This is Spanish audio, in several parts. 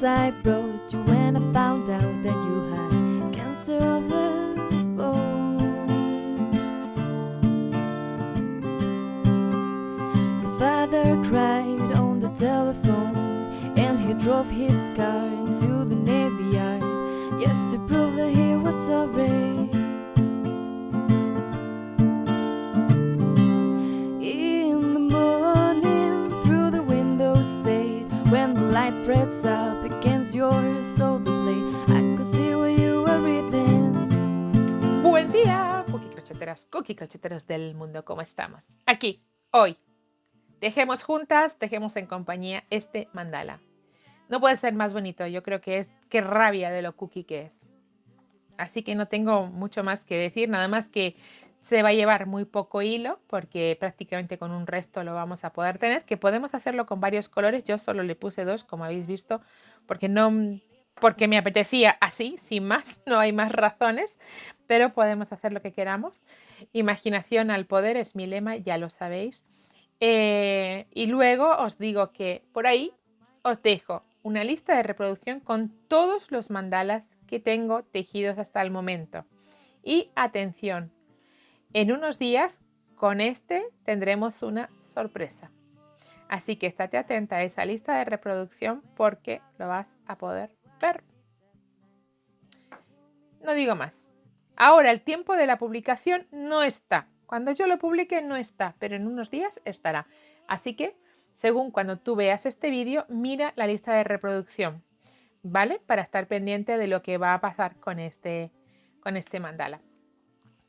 I brought you when I found out that you had cancer of the bone. Your father cried on the telephone, and he drove his car into the Navy Yard, just to prove that he was sorry. In the morning, through the window shade, when the light pressed up against your shoulder blade, I could see what you were breathing. Buen día, cookie crocheteros del mundo, ¿cómo estamos? Aquí, hoy, tejemos juntas, tejemos en compañía este mandala. No puede ser más bonito, yo creo que es, qué rabia de lo cookie que es. Así que no tengo mucho más que decir, nada más que se va a llevar muy poco hilo, porque prácticamente con un resto lo vamos a poder tener, que podemos hacerlo con varios colores. Yo solo le puse 2, como habéis visto, porque me apetecía así, sin más, no hay más razones, pero podemos hacer lo que queramos. Imaginación al poder es mi lema, ya lo sabéis. Y luego os digo que por ahí os dejo una lista de reproducción con todos los mandalas que tengo tejidos hasta el momento. Y atención, en unos días con este tendremos una sorpresa. Así que estate atenta a esa lista de reproducción porque lo vas a poder ver. No digo más. Ahora el tiempo de la publicación no está. Cuando yo lo publique no está, pero en unos días estará. Así que, según cuando tú veas este vídeo, mira la lista de reproducción, ¿vale? Para estar pendiente de lo que va a pasar con este mandala,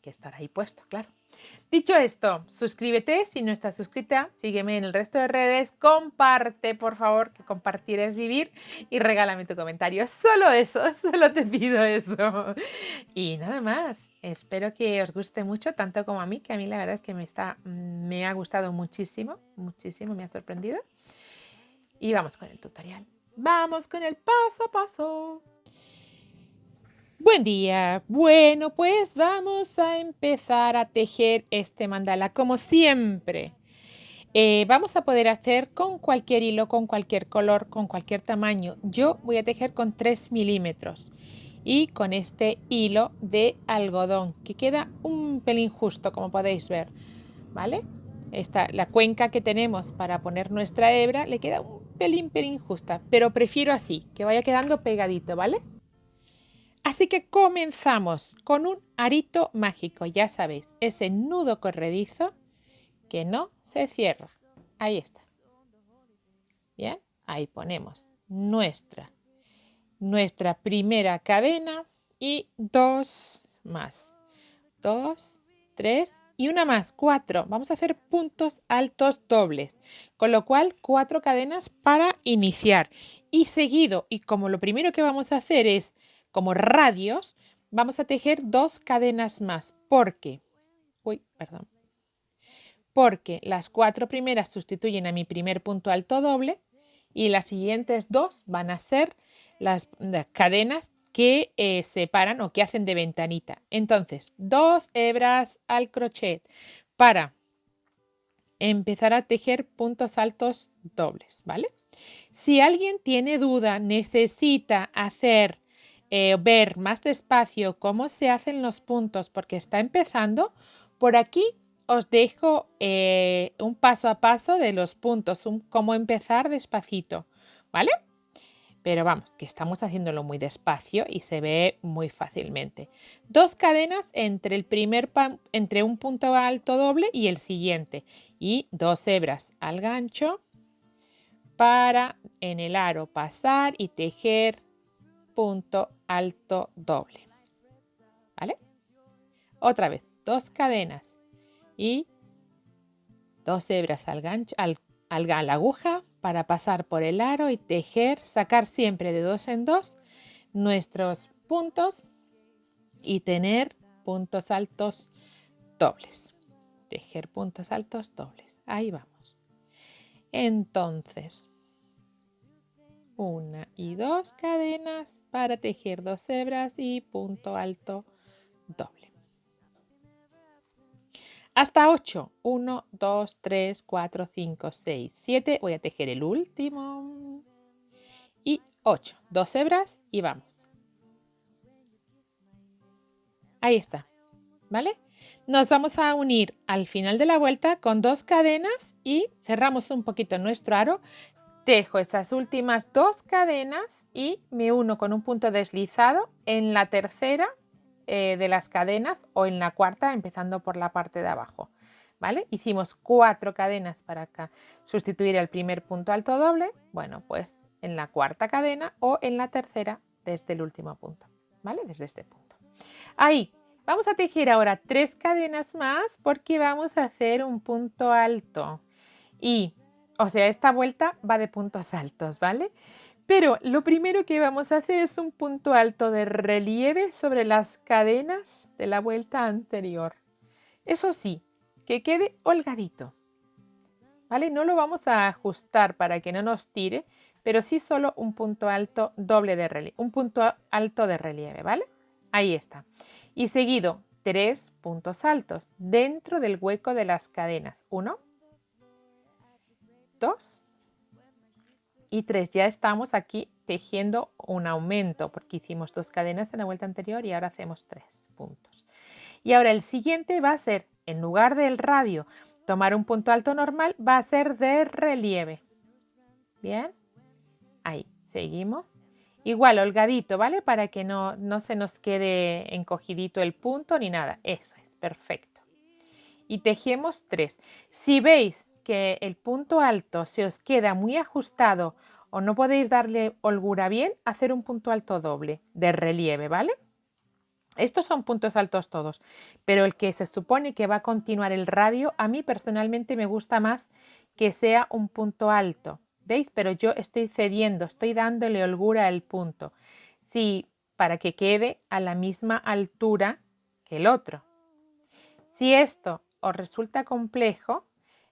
que estará ahí puesto, claro. Dicho esto, suscríbete si no estás suscrita, sígueme en el resto de redes, comparte, por favor, que compartir es vivir, y regálame tu comentario. Solo eso, solo te pido eso. Y nada más, espero que os guste mucho, tanto como a mí, que a mí la verdad es que me ha gustado muchísimo, muchísimo, me ha sorprendido. Y vamos con el tutorial. Vamos con el paso a paso. Buen día. Bueno, pues vamos a empezar a tejer este mandala como siempre. Vamos a poder hacer con cualquier hilo, con cualquier color, con cualquier tamaño. Yo voy a tejer con 3 milímetros y con este hilo de algodón que queda un pelín justo, como podéis ver, ¿vale? La cuenca que tenemos para poner nuestra hebra le queda un pelín justa, pero prefiero así, que vaya quedando pegadito, ¿vale? Así que comenzamos con un arito mágico, ya sabéis, ese nudo corredizo que no se cierra. Ahí está. Bien, ahí ponemos nuestra primera cadena y 2 más. 2, 3 y una más, 4. Vamos a hacer puntos altos dobles, con lo cual 4 cadenas para iniciar. Y seguido, y como lo primero que vamos a hacer es como radios, vamos a tejer 2 cadenas más, porque las 4 primeras sustituyen a mi primer punto alto doble y las siguientes 2 van a ser las cadenas que separan o que hacen de ventanita. Entonces, 2 hebras al crochet para empezar a tejer puntos altos dobles, ¿vale? Si alguien tiene duda, necesita hacer ver más despacio cómo se hacen los puntos porque está empezando, por aquí os dejo un paso a paso de los puntos, cómo empezar despacito, ¿vale? Pero vamos, que estamos haciéndolo muy despacio y se ve muy fácilmente. 2 cadenas entre entre un punto alto doble y el siguiente. Y 2 hebras al gancho para en el aro pasar y tejer punto alto doble. ¿Vale? Otra vez, 2 cadenas y 2 hebras al gancho, a la aguja para pasar por el aro y tejer, sacar siempre de 2 en 2 nuestros puntos y tener puntos altos dobles. Tejer puntos altos dobles. Ahí vamos. Entonces, 1 y 2 cadenas para tejer 2 hebras y punto alto doble. Hasta 8. 1, 2, 3, 4, 5, 6, 7. Voy a tejer el último. y 8. 2 hebras y vamos. Ahí está, ¿vale? Nos vamos a unir al final de la vuelta con 2 cadenas y cerramos un poquito nuestro aro. Tejo esas últimas 2 cadenas y me uno con un punto deslizado en la tercera de las cadenas o en la cuarta, empezando por la parte de abajo, ¿vale? Hicimos 4 cadenas para acá, sustituir el primer punto alto doble, bueno, pues en la cuarta cadena o en la tercera desde el último punto, ¿vale? Desde este punto. Ahí, vamos a tejer ahora 3 cadenas más porque vamos a hacer un punto alto y, o sea, esta vuelta va de puntos altos, ¿vale? Pero lo primero que vamos a hacer es un punto alto de relieve sobre las cadenas de la vuelta anterior. Eso sí, que quede holgadito, ¿vale? No lo vamos a ajustar para que no nos tire, pero sí solo un punto alto doble de relieve, un punto alto de relieve, ¿vale? Ahí está. Y seguido, 3 puntos altos dentro del hueco de las cadenas. 1, 2 y 3. Ya estamos aquí tejiendo un aumento porque hicimos 2 cadenas en la vuelta anterior y ahora hacemos 3 puntos. Y ahora el siguiente va a ser, en lugar del radio, tomar un punto alto normal, va a ser de relieve. Bien, ahí, seguimos. Igual, holgadito, ¿vale? Para que no se nos quede encogidito el punto ni nada. Eso es, perfecto. Y tejemos 3. Si veis que el punto alto se os queda muy ajustado o no podéis darle holgura bien, hacer un punto alto doble de relieve, ¿vale? Estos son puntos altos todos, pero el que se supone que va a continuar el radio, a mí personalmente me gusta más que sea un punto alto, ¿veis? Pero yo estoy cediendo, estoy dándole holgura al punto, sí, para que quede a la misma altura que el otro. Si esto os resulta complejo,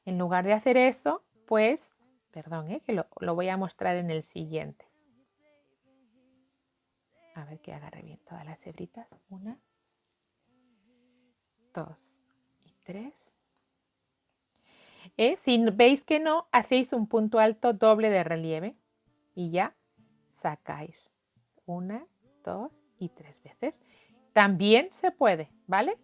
en lugar de hacer eso, pues, perdón, que lo voy a mostrar en el siguiente. A ver que agarre bien todas las hebritas. 1, 2 y 3. Si veis que no, hacéis un punto alto doble de relieve y ya sacáis 1, 2 y 3 veces. También se puede, ¿vale?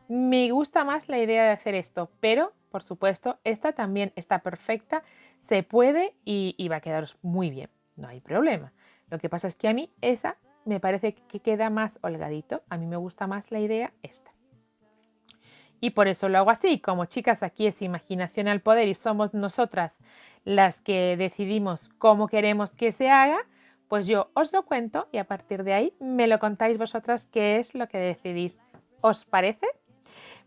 Me gusta más la idea de hacer esto, pero por supuesto esta también está perfecta, se puede y va a quedaros muy bien, no hay problema. Lo que pasa es que a mí esa me parece que queda más holgadito, a mí me gusta más la idea esta. Y por eso lo hago así, como chicas aquí es imaginación al poder y somos nosotras las que decidimos cómo queremos que se haga, pues yo os lo cuento y a partir de ahí me lo contáis vosotras qué es lo que decidís. ¿Os parece?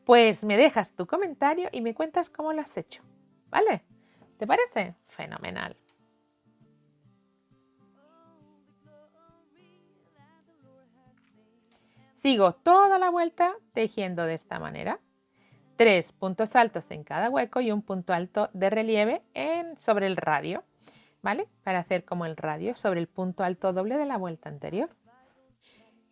Pues me dejas tu comentario y me cuentas cómo lo has hecho, ¿vale? ¿Te parece? Fenomenal. Sigo toda la vuelta tejiendo de esta manera. 3 puntos altos en cada hueco y un punto alto de relieve sobre el radio, ¿vale? Para hacer como el radio sobre el punto alto doble de la vuelta anterior.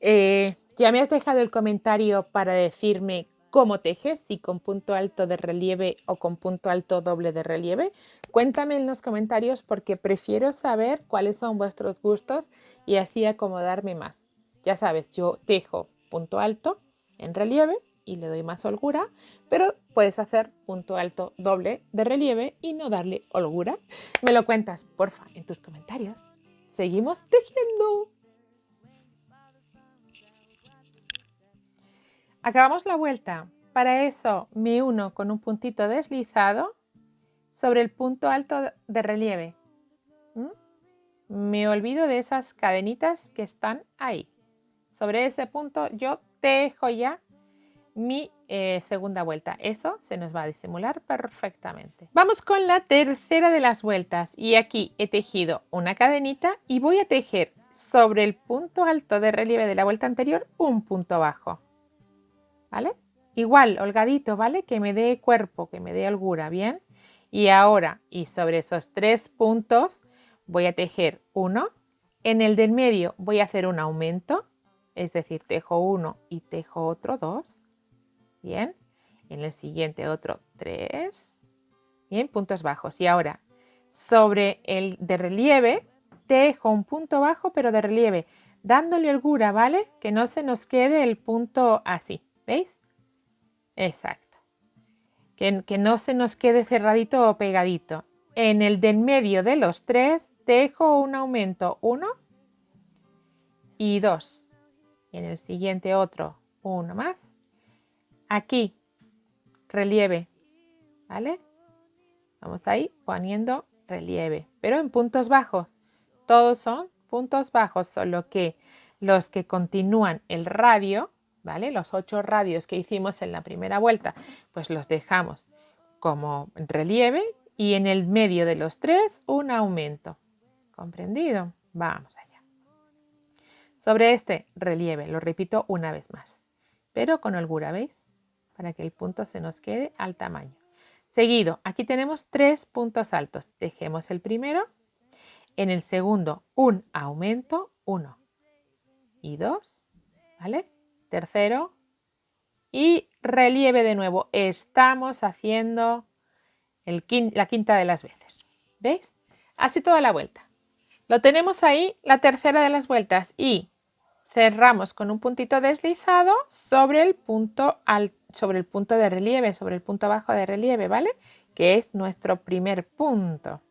Ya me has dejado el comentario para decirme cómo tejes, si con punto alto de relieve o con punto alto doble de relieve. Cuéntame en los comentarios porque prefiero saber cuáles son vuestros gustos y así acomodarme más. Ya sabes, yo tejo punto alto en relieve y le doy más holgura, pero puedes hacer punto alto doble de relieve y no darle holgura. Me lo cuentas, porfa, en tus comentarios. Seguimos tejiendo. Acabamos la vuelta. Para eso me uno con un puntito deslizado sobre el punto alto de relieve. Me olvido de esas cadenitas que están ahí. Sobre ese punto yo tejo ya mi segunda vuelta. Eso se nos va a disimular perfectamente. Vamos con la tercera de las vueltas y aquí he tejido una cadenita y voy a tejer sobre el punto alto de relieve de la vuelta anterior un punto bajo, ¿vale? Igual, holgadito, ¿vale? Que me dé cuerpo, que me dé holgura, ¿bien? Y ahora, y sobre esos 3 puntos voy a tejer uno. En el del medio voy a hacer un aumento, es decir, tejo uno y tejo otro 2. Bien, en el siguiente otro 3, bien, puntos bajos. Y ahora, sobre el de relieve, tejo un punto bajo pero de relieve, dándole holgura, ¿vale? Que no se nos quede el punto así, ¿veis? Exacto. Que no se nos quede cerradito o pegadito. En el del medio de los tres tejo un aumento 1 y 2. En el siguiente otro, uno más. Aquí, relieve, ¿vale? Vamos ahí poniendo relieve, pero en puntos bajos. Todos son puntos bajos, solo que los que continúan el radio, ¿vale? Los 8 radios que hicimos en la primera vuelta, pues los dejamos como relieve y en el medio de los tres un aumento. ¿Comprendido? Vamos allá. Sobre este relieve, lo repito una vez más, pero con holgura, ¿veis? Para que el punto se nos quede al tamaño. Seguido, aquí tenemos 3 puntos altos. Tejemos el primero. En el segundo, un aumento, 1 y 2, ¿vale? Tercero y relieve de nuevo. Estamos haciendo la quinta de las veces. ¿Veis? Así toda la vuelta. Lo tenemos ahí, la tercera de las vueltas, y cerramos con un puntito deslizado sobre el punto de relieve, sobre el punto bajo de relieve, ¿vale? Que es nuestro primer punto.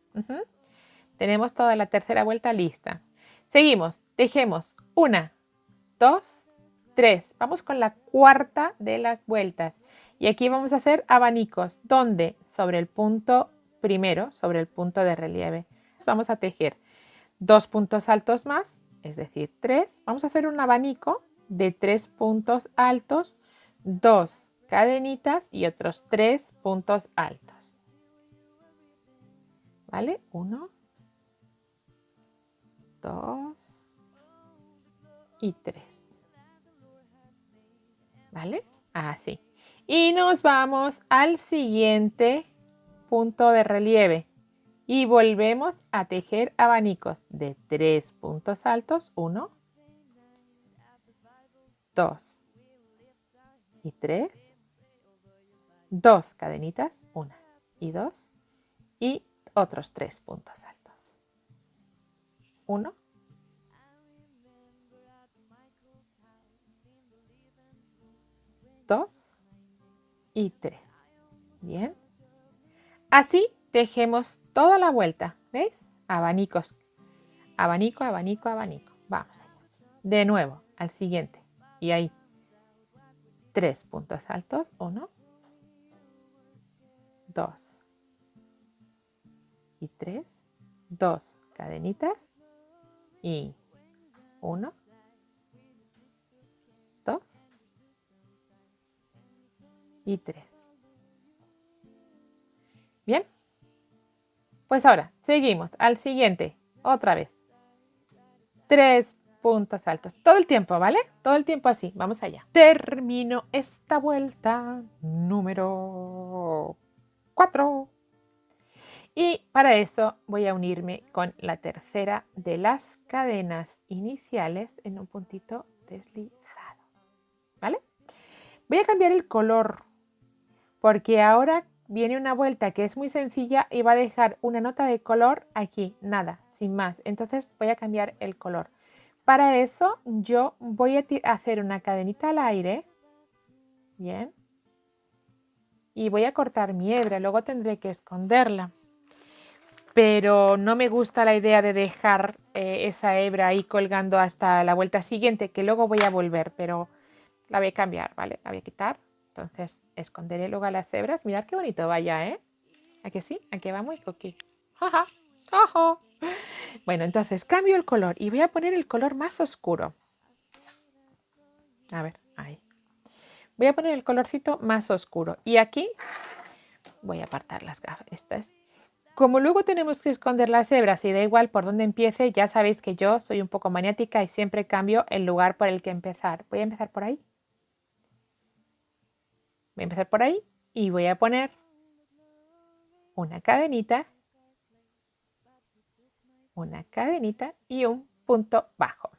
Tenemos toda la tercera vuelta lista. Seguimos, tejemos 1, 2, 3. Vamos con la cuarta de las vueltas. Y aquí vamos a hacer abanicos, donde sobre el punto primero, sobre el punto de relieve, vamos a tejer 2 puntos altos más, es decir, 3. Vamos a hacer un abanico de 3 puntos altos, 2 cadenitas y otros 3 puntos altos. ¿Vale? 1, 2 y 3. ¿Vale? Así. Y nos vamos al siguiente punto de relieve. Y volvemos a tejer abanicos de 3 puntos altos, 1, 2 y 3, 2 cadenitas, 1 y 2 y otros 3 puntos altos, 1, 2 y 3. Bien. Así tejemos toda la vuelta, ¿veis? Abanicos, abanico, abanico, abanico. Vamos allá. De nuevo, al siguiente. Y ahí, 3 puntos altos. 1, 2 y 3. 2 cadenitas. Y 1, 2 y 3. Bien. Pues ahora, seguimos al siguiente. Otra vez. 3 puntos altos. Todo el tiempo, ¿vale? Todo el tiempo así. Vamos allá. Termino esta vuelta número 4. Y para eso voy a unirme con la tercera de las cadenas iniciales en un puntito deslizado. ¿Vale? Voy a cambiar el color porque ahora viene una vuelta que es muy sencilla y va a dejar una nota de color aquí. Nada, sin más. Entonces voy a cambiar el color. Para eso yo voy a hacer una cadenita al aire. Bien. Y voy a cortar mi hebra. Luego tendré que esconderla. Pero no me gusta la idea de dejar esa hebra ahí colgando hasta la vuelta siguiente, que luego voy a volver, pero la voy a cambiar, ¿vale? La voy a quitar. Entonces esconderé luego las hebras. Mirad qué bonito vaya, ¿eh? ¿A que sí? ¿A que va muy cookie? ¡Jaja! ¡Jaja! Bueno, entonces cambio el color y voy a poner el color más oscuro. A ver, ahí. Voy a poner el colorcito más oscuro. Y aquí voy a apartar las gafas. Estas. Como luego tenemos que esconder las hebras y da igual por dónde empiece, ya sabéis que yo soy un poco maniática y siempre cambio el lugar por el que empezar. Voy a empezar por ahí. Voy a empezar por ahí y voy a poner una cadenita y un punto bajo.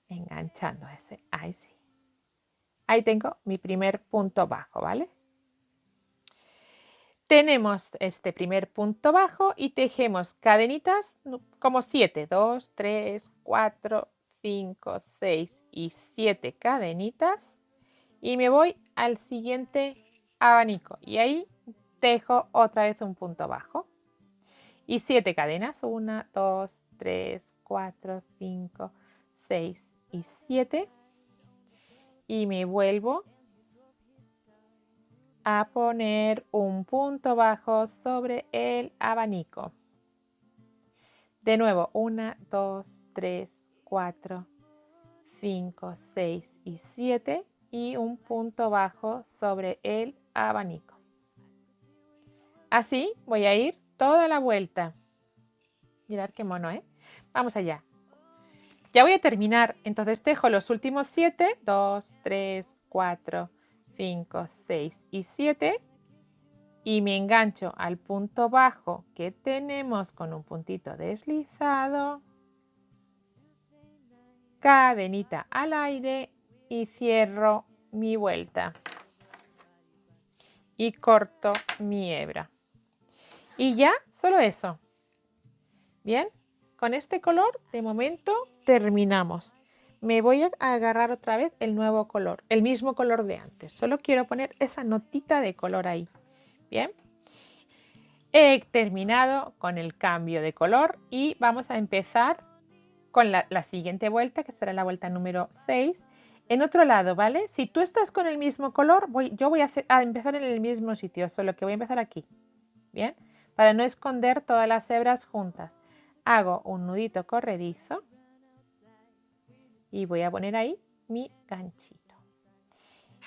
Enganchando ese. Ahí sí. Ahí tengo mi primer punto bajo, ¿vale? Tenemos este primer punto bajo y tejemos cadenitas como 7, 2, 3, 4, 5, 6 y 7 cadenitas y me voy al siguiente abanico y ahí tejo otra vez un punto bajo y 7 cadenas, 1, 2, 3, 4, 5, 6 y 7 y me vuelvo a poner un punto bajo sobre el abanico. De nuevo, 1, 2, 3, 4, 5, 6 y 7 y un punto bajo sobre el abanico. Así voy a ir toda la vuelta. Mirad qué mono, ¿eh? Vamos allá. Ya voy a terminar, entonces tejo los últimos 7, 2, 3, 4, 5, 6 y 7 y me engancho al punto bajo que tenemos con un puntito deslizado, cadenita al aire y cierro mi vuelta y corto mi hebra. Y ya, solo eso. Bien, con este color de momento terminamos. Me voy a agarrar otra vez el nuevo color, el mismo color de antes. Solo quiero poner esa notita de color ahí. Bien. He terminado con el cambio de color y vamos a empezar con la siguiente vuelta, que será la vuelta número 6. En otro lado, ¿vale? Si tú estás con el mismo color, yo voy a empezar en el mismo sitio, solo que voy a empezar aquí. ¿Bien? Para no esconder todas las hebras juntas. Hago un nudito corredizo y voy a poner ahí mi ganchito.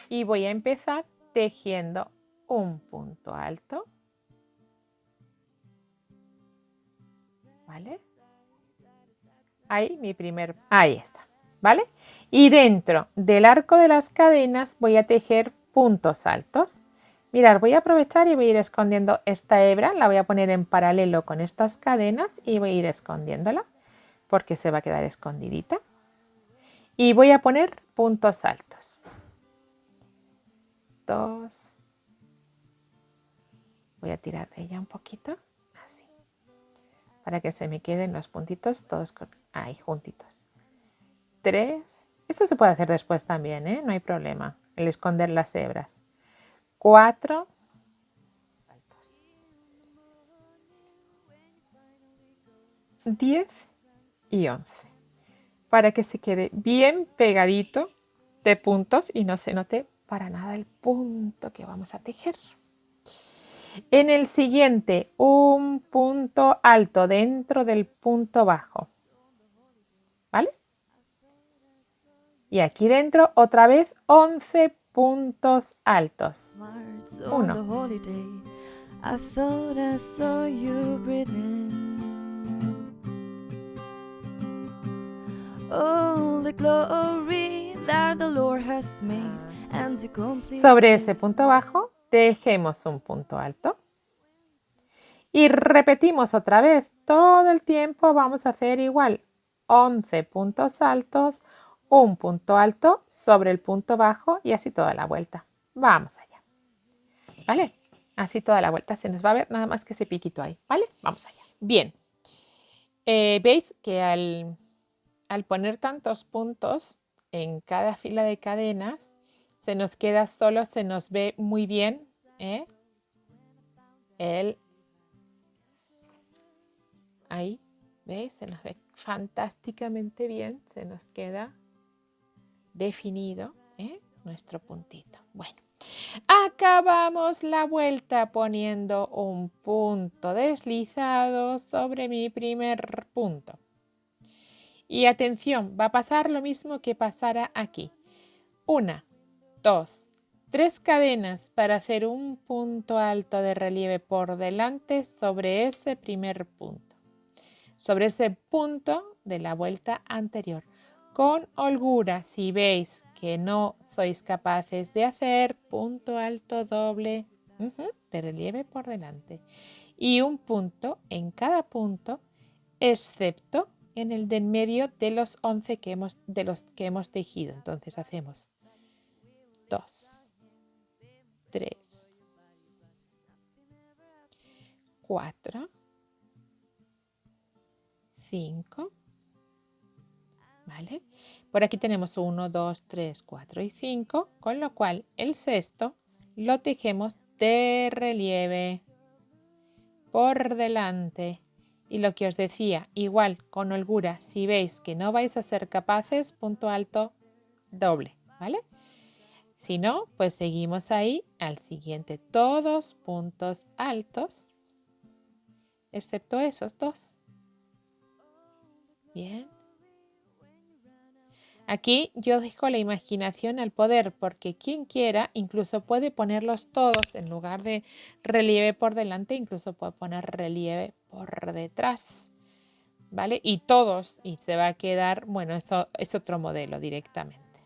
Y voy a empezar tejiendo un punto alto. ¿Vale? Ahí ahí está, ¿vale? Y dentro del arco de las cadenas voy a tejer puntos altos. Mirad, voy a aprovechar y voy a ir escondiendo esta hebra, la voy a poner en paralelo con estas cadenas y voy a ir escondiéndola porque se va a quedar escondidita. Y voy a poner puntos altos. 2. Voy a tirar de ella un poquito, así, para que se me queden los puntitos todos ahí juntitos. 3. Esto se puede hacer después también, ¿eh? No hay problema, el esconder las hebras. 4. 10 y 11. Para que se quede bien pegadito de puntos y no se note para nada el punto que vamos a tejer. En el siguiente, un punto alto dentro del punto bajo. ¿Vale? Y aquí dentro otra vez 11 puntos altos. 1. Sobre ese punto bajo tejemos un punto alto. Y repetimos otra vez, todo el tiempo vamos a hacer igual, 11 puntos altos, un punto alto sobre el punto bajo y así toda la vuelta. Vamos allá, ¿vale? Así toda la vuelta, se nos va a ver nada más que ese piquito ahí, ¿vale? Vamos allá. Bien, veis que al poner tantos puntos en cada fila de cadenas, se nos queda solo, se nos ve muy bien, ahí, ¿veis? Se nos ve fantásticamente bien, se nos queda definido nuestro puntito. Bueno, acabamos la vuelta poniendo un punto deslizado sobre mi primer punto. Y atención, va a pasar lo mismo que pasara aquí. 1, 2, 3 cadenas para hacer un punto alto de relieve por delante sobre ese primer punto. Sobre ese punto de la vuelta anterior. Con holgura, si veis que no sois capaces de hacer punto alto doble de relieve por delante. Y un punto en cada punto, excepto en el de en medio de los 11 que hemos tejido. Entonces hacemos 2, 3, 4, 5, ¿vale? Por aquí tenemos 1, 2, 3, 4 y 5, con lo cual el sexto lo tejemos de relieve por delante. Y lo que os decía, igual con holgura, si veis que no vais a ser capaces, punto alto doble, ¿vale? Si no, pues seguimos ahí al siguiente, todos puntos altos, excepto esos dos. Bien. Aquí yo dejo la imaginación al poder, porque quien quiera incluso puede ponerlos todos en lugar de relieve por delante, incluso puede poner relieve por detrás, ¿vale? Y todos, y se va a quedar, bueno, eso es otro modelo directamente,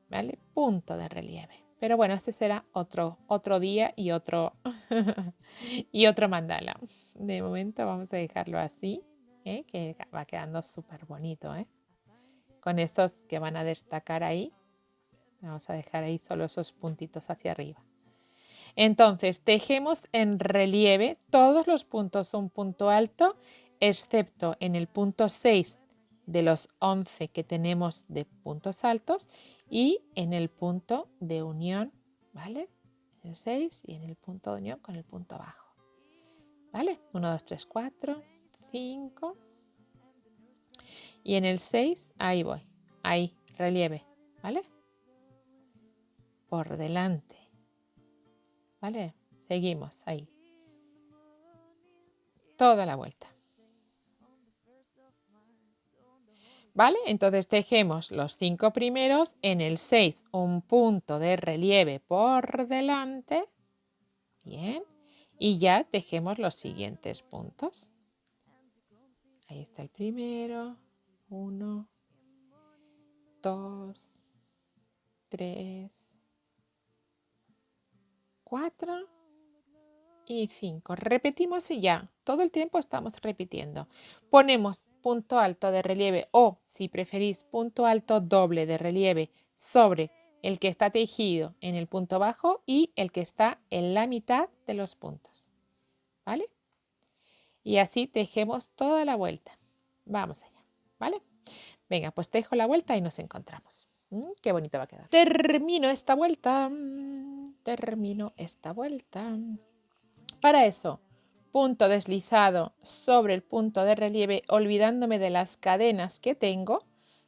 ¿vale? Punto de relieve. Pero bueno, este será otro día y otro, y otro mandala. De momento vamos a dejarlo así, que va quedando súper bonito, con estos que van a destacar ahí. Vamos a dejar ahí solo esos puntitos hacia arriba. Entonces, tejemos en relieve todos los puntos un punto alto, excepto en el punto 6 de los 11 que tenemos de puntos altos y en el punto de unión, ¿vale? En el 6 y en el punto de unión con el punto bajo, ¿vale? 1, 2, 3, 4, 5. Y en el 6, ahí voy, ahí, relieve, ¿vale? Por delante, ¿vale? Seguimos ahí. Toda la vuelta. ¿Vale? Entonces tejemos los 5 primeros, en el 6 un punto de relieve por delante. Bien. Y ya tejemos los siguientes puntos. Ahí está el primero. 1, 2, 3, 4 y 5. Repetimos y ya. Todo el tiempo estamos repitiendo. Ponemos punto alto de relieve o, si preferís, punto alto doble de relieve sobre el que está tejido en el punto bajo y el que está en la mitad de los puntos. ¿Vale? Y así tejemos toda la vuelta. Vamos allá. ¿Vale? Venga, pues tejo la vuelta y nos encontramos. Qué bonito va a quedar. Termino esta vuelta. Termino esta vuelta. Para eso, punto deslizado sobre el punto de relieve, olvidándome de las cadenas que tengo,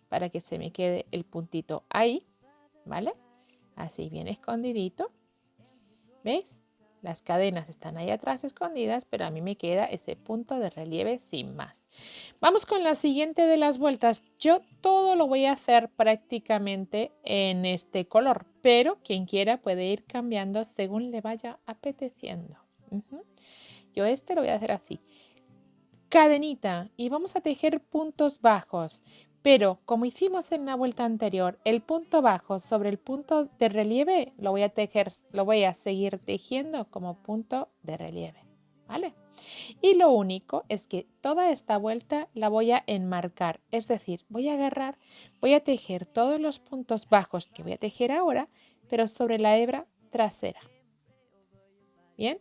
para que se me quede el puntito ahí, ¿vale? Así bien escondidito. ¿Veis? Las cadenas están ahí atrás escondidas, pero a mí me queda ese punto de relieve sin más. Vamos con la siguiente de las vueltas. Yo todo lo voy a hacer prácticamente en este color, pero quien quiera puede ir cambiando según le vaya apeteciendo. Yo este lo voy a hacer así. Cadenita y vamos a tejer puntos bajos, pero como hicimos en la vuelta anterior, el punto bajo sobre el punto de relieve lo voy a seguir tejiendo como punto de relieve, ¿vale? Y lo único es que toda esta vuelta la voy a enmarcar, es decir, voy a tejer todos los puntos bajos que voy a tejer ahora, pero sobre la hebra trasera. ¿Bien?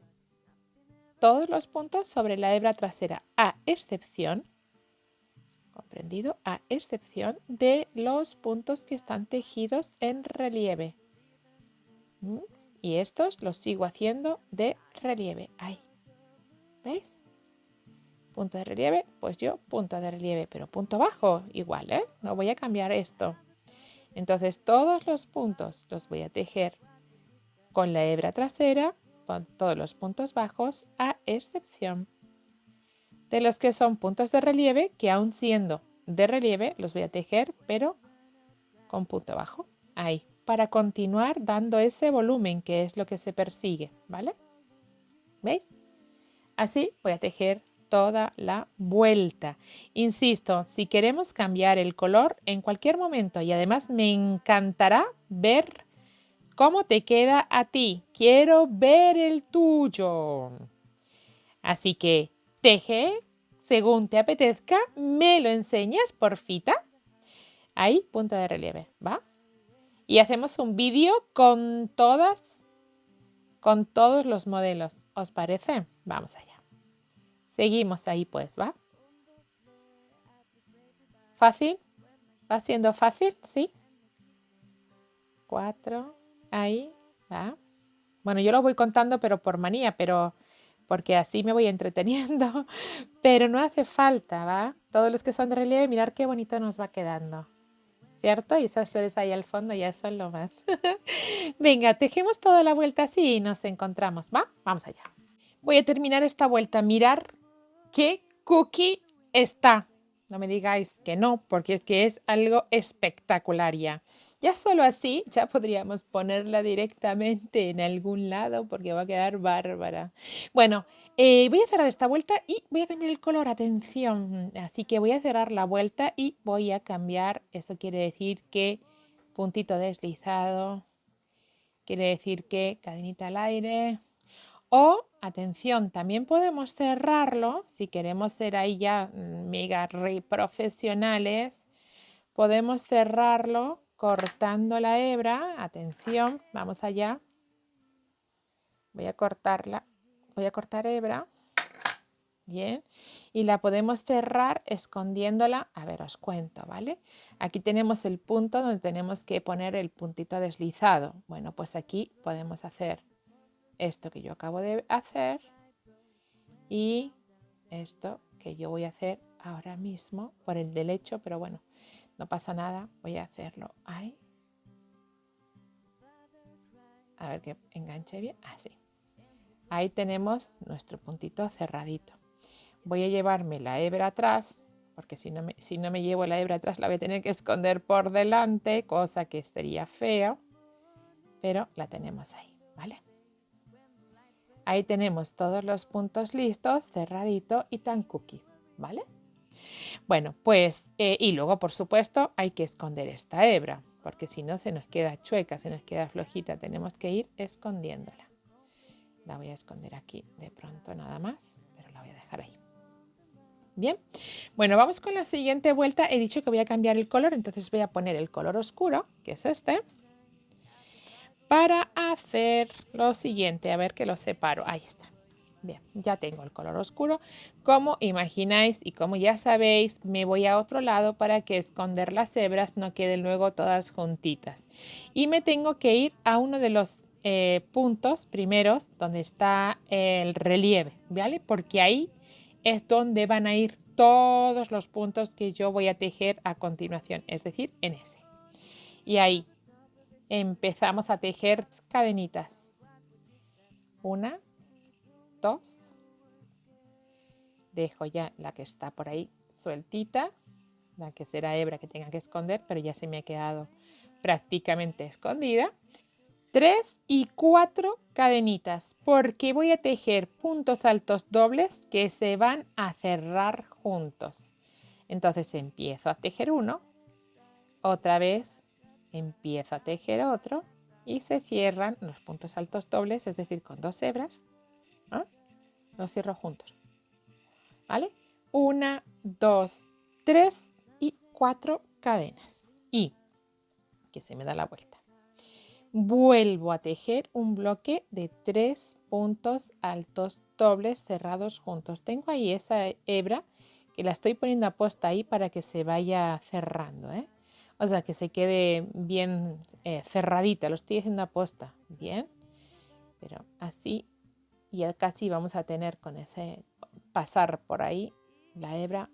Todos los puntos sobre la hebra trasera, a excepción, comprendido, a excepción de los puntos que están tejidos en relieve. Y estos los sigo haciendo de relieve. Ahí. ¿Veis? Punto de relieve, pues yo punto de relieve, pero punto bajo igual, No voy a cambiar esto. Entonces todos los puntos los voy a tejer con la hebra trasera, con todos los puntos bajos, a excepción de los que son puntos de relieve, que aún siendo de relieve los voy a tejer, pero con punto bajo, ahí, para continuar dando ese volumen que es lo que se persigue, ¿vale? ¿Veis? Así voy a tejer toda la vuelta. Insisto, si queremos cambiar el color en cualquier momento, y además me encantará ver cómo te queda a ti. Quiero ver el tuyo. Así que teje según te apetezca, me lo enseñas, porfita. Ahí, punto de relieve, ¿va? Y hacemos un vídeo con todos los modelos. ¿Os parece? Vamos allá. Seguimos ahí pues, ¿va? ¿Fácil? ¿Va siendo fácil? ¿Sí? 4, ahí, ¿va? Bueno, yo lo voy contando, pero por manía, pero porque así me voy entreteniendo. Pero no hace falta, ¿va? Todos los que son de relieve, mirar qué bonito nos va quedando. ¿Cierto? Y esas flores ahí al fondo ya son lo más. Venga, tejemos toda la vuelta así y nos encontramos, ¿va? Vamos allá. Voy a terminar esta vuelta. Mirar qué cookie está. No me digáis que no, porque es que es algo espectacular ya. Ya solo así, ya podríamos ponerla directamente en algún lado porque va a quedar bárbara. Bueno, voy a cerrar esta vuelta y voy a cambiar el color, atención. Así que voy a cerrar la vuelta y voy a cambiar, eso quiere decir que puntito deslizado, quiere decir que cadenita al aire. O, atención, también podemos cerrarlo, si queremos ser ahí ya mega re profesionales, podemos cerrarlo cortando la hebra. Atención, vamos allá. Voy a cortarla, voy a cortar hebra. Bien, y la podemos cerrar escondiéndola. A ver, os cuento, ¿vale? Aquí tenemos el punto donde tenemos que poner el puntito deslizado. Bueno, pues aquí podemos hacer esto que yo acabo de hacer y esto que yo voy a hacer ahora mismo por el derecho, pero bueno, no pasa nada, voy a hacerlo ahí. A ver que enganche bien, así. Ahí tenemos nuestro puntito cerradito. Voy a llevarme la hebra atrás, porque si no me llevo la hebra atrás la voy a tener que esconder por delante, cosa que sería feo, pero la tenemos ahí, ¿vale? Ahí tenemos todos los puntos listos, cerradito y tan cookie, ¿vale? Bueno, pues, y luego, por supuesto, hay que esconder esta hebra, porque si no se nos queda chueca, se nos queda flojita, tenemos que ir escondiéndola. La voy a esconder aquí de pronto nada más, pero la voy a dejar ahí. Bien, bueno, vamos con la siguiente vuelta. He dicho que voy a cambiar el color, entonces voy a poner el color oscuro, que es este, para hacer lo siguiente. A ver que lo separo. Ahí está. Bien, ya tengo el color oscuro. Como imagináis y como ya sabéis, me voy a otro lado para que esconder las hebras no queden luego todas juntitas. Y me tengo que ir a uno de los puntos primeros donde está el relieve, ¿vale? Porque ahí es donde van a ir todos los puntos que yo voy a tejer a continuación, es decir, en ese. Y ahí empezamos a tejer cadenitas. 1, 2. Dejo ya la que está por ahí sueltita, la que será hebra que tenga que esconder, pero ya se me ha quedado prácticamente escondida. 3 y 4 cadenitas, porque voy a tejer puntos altos dobles que se van a cerrar juntos. Entonces empiezo a tejer uno, otra vez empiezo a tejer otro y se cierran los puntos altos dobles, es decir, con 2 hebras, ¿no? Los cierro juntos, ¿vale? 1, 2, 3 y 4 cadenas. Y que se me da la vuelta. Vuelvo a tejer un bloque de 3 puntos altos dobles cerrados juntos. Tengo ahí esa hebra que la estoy poniendo a posta ahí para que se vaya cerrando, ¿eh? O sea, que se quede bien cerradita. Lo estoy haciendo a posta. Bien. Pero así ya casi vamos a tener con ese pasar por ahí la hebra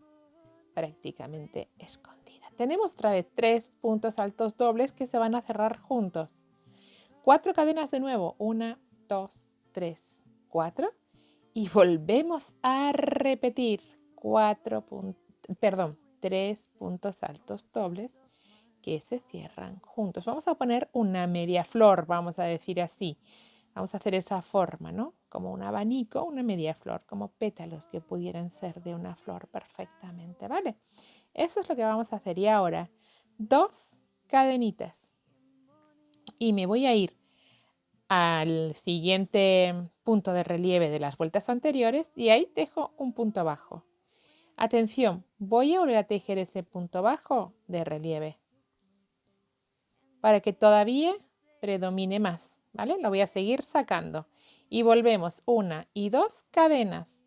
prácticamente escondida. Tenemos otra vez 3 puntos altos dobles que se van a cerrar juntos. 4 cadenas de nuevo, 1, 2, 3, 4 y volvemos a repetir 3 puntos altos dobles que se cierran juntos. Vamos a poner una media flor, vamos a decir así. Vamos a hacer esa forma, ¿no? Como un abanico, una media flor, como pétalos que pudieran ser de una flor perfectamente, ¿vale? Eso es lo que vamos a hacer. Y ahora, 2 cadenitas. Y me voy a ir al siguiente punto de relieve de las vueltas anteriores y ahí tejo un punto bajo. Atención, voy a volver a tejer ese punto bajo de relieve para que todavía predomine más, ¿vale? Lo voy a seguir sacando y volvemos 1 y 2 cadenas.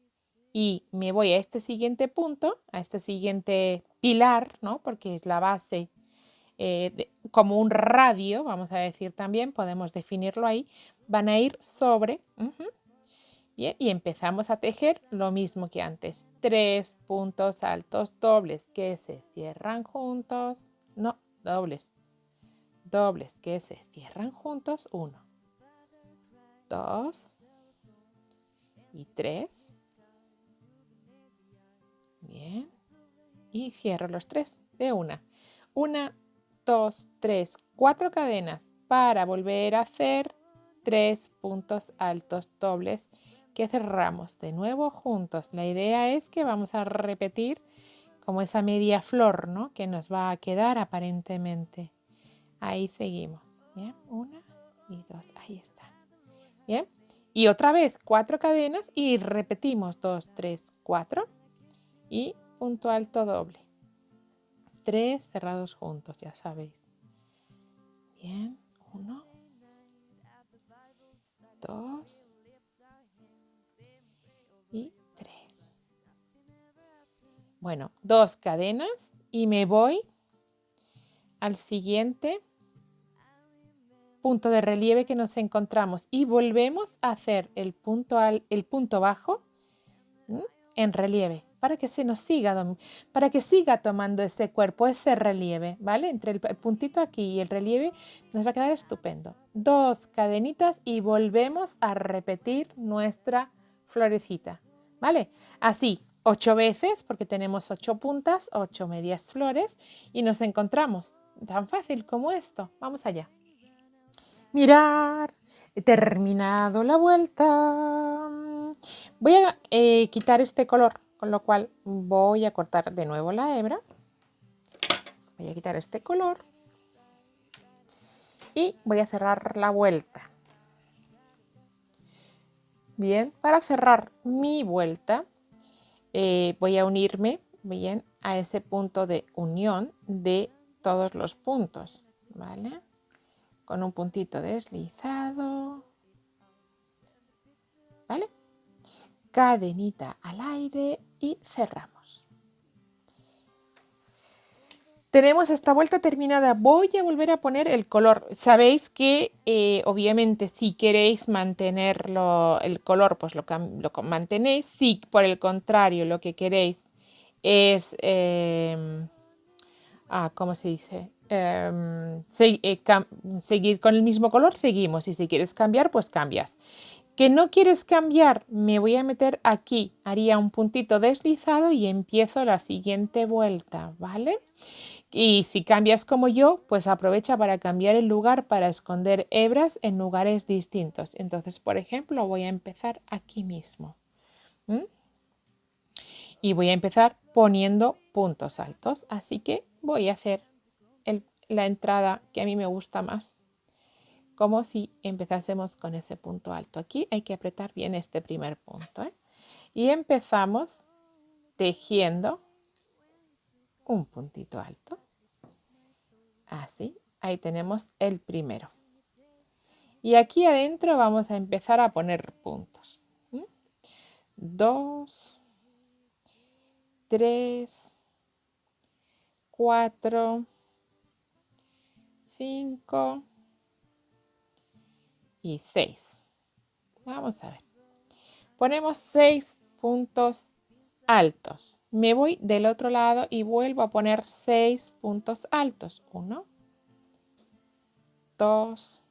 Y me voy a este siguiente punto, a este siguiente pilar, ¿no? Porque es la base, como un radio, vamos a decir también, podemos definirlo ahí, van a ir sobre. Bien, y empezamos a tejer lo mismo que antes. 3 puntos altos dobles que se cierran juntos. No, dobles. Dobles que se cierran juntos. 1, 2 y 3. Bien. Y cierro los 3 de una. 1, 2, 3, 4 cadenas para volver a hacer 3 puntos altos dobles que cerramos de nuevo juntos. La idea es que vamos a repetir como esa media flor, ¿no? Que nos va a quedar aparentemente. Ahí seguimos. Bien, 1 y 2. Ahí está. Bien. Y otra vez 4 cadenas y repetimos 2, 3, 4 y punto alto doble. 3 cerrados juntos, ya sabéis. Bien, 1, 2 y 3. Bueno, 2 cadenas y me voy al siguiente punto de relieve que nos encontramos y volvemos a hacer el punto bajo en relieve para que se nos siga, para que siga tomando ese cuerpo, ese relieve, ¿vale? Entre el puntito aquí y el relieve nos va a quedar estupendo. 2 cadenitas y volvemos a repetir nuestra florecita, ¿vale? Así, 8 veces, porque tenemos 8 puntas, 8 medias flores y nos encontramos. Tan fácil como esto. Vamos allá. Mirar, he terminado la vuelta. Voy a quitar este color, con lo cual voy a cortar de nuevo la hebra. Voy a quitar este color y voy a cerrar la vuelta. Bien, para cerrar mi vuelta voy a unirme bien a ese punto de unión de todos los puntos, ¿vale? Con un puntito deslizado, ¿vale? Cadenita al aire y cerramos. Tenemos esta vuelta terminada. Voy a volver a poner el color. Sabéis que obviamente si queréis mantenerlo el color, pues lo mantenéis. Si por el contrario lo que queréis es, ¿cómo se dice? Seguir con el mismo color, seguimos. Y si quieres cambiar, pues cambias. ¿Que no quieres cambiar? Me voy a meter aquí. Haría un puntito deslizado y empiezo la siguiente vuelta, ¿vale? Y si cambias como yo, pues aprovecha para cambiar el lugar para esconder hebras en lugares distintos. Entonces, por ejemplo, voy a empezar aquí mismo. Y voy a empezar poniendo puntos altos. Así que voy a hacer la entrada que a mí me gusta más, como si empezásemos con ese punto alto. Aquí hay que apretar bien este primer punto, ¿eh? Y empezamos tejiendo un puntito alto. Así, ahí tenemos el primero. Y aquí adentro vamos a empezar a poner puntos. 2, 3, 4, 5 y 6. Vamos a ver. Ponemos 6 puntos altos. Me voy del otro lado y vuelvo a poner 6 puntos altos. 1, 2,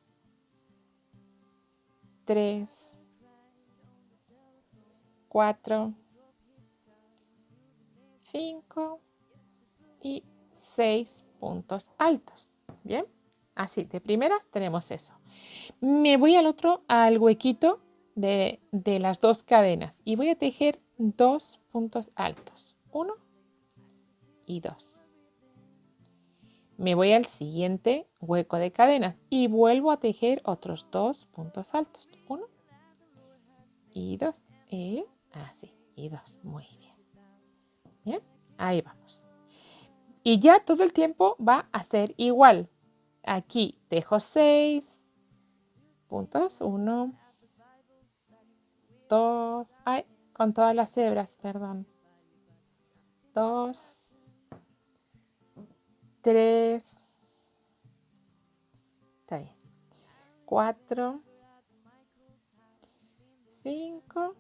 3, 4, 5 y 6 puntos altos. Bien, así de primeras tenemos eso. Me voy al huequito de las 2 cadenas y voy a tejer 2 puntos altos. 1 y 2. Me voy al siguiente hueco de cadenas y vuelvo a tejer otros 2 puntos altos. 1 y 2. Así, y 2. Muy bien. Bien, ahí vamos. Y ya todo el tiempo va a ser igual. Aquí tejo 6 puntos. 1, 2, ay, con todas las hebras, perdón. 2, 3, está bien. 4, 5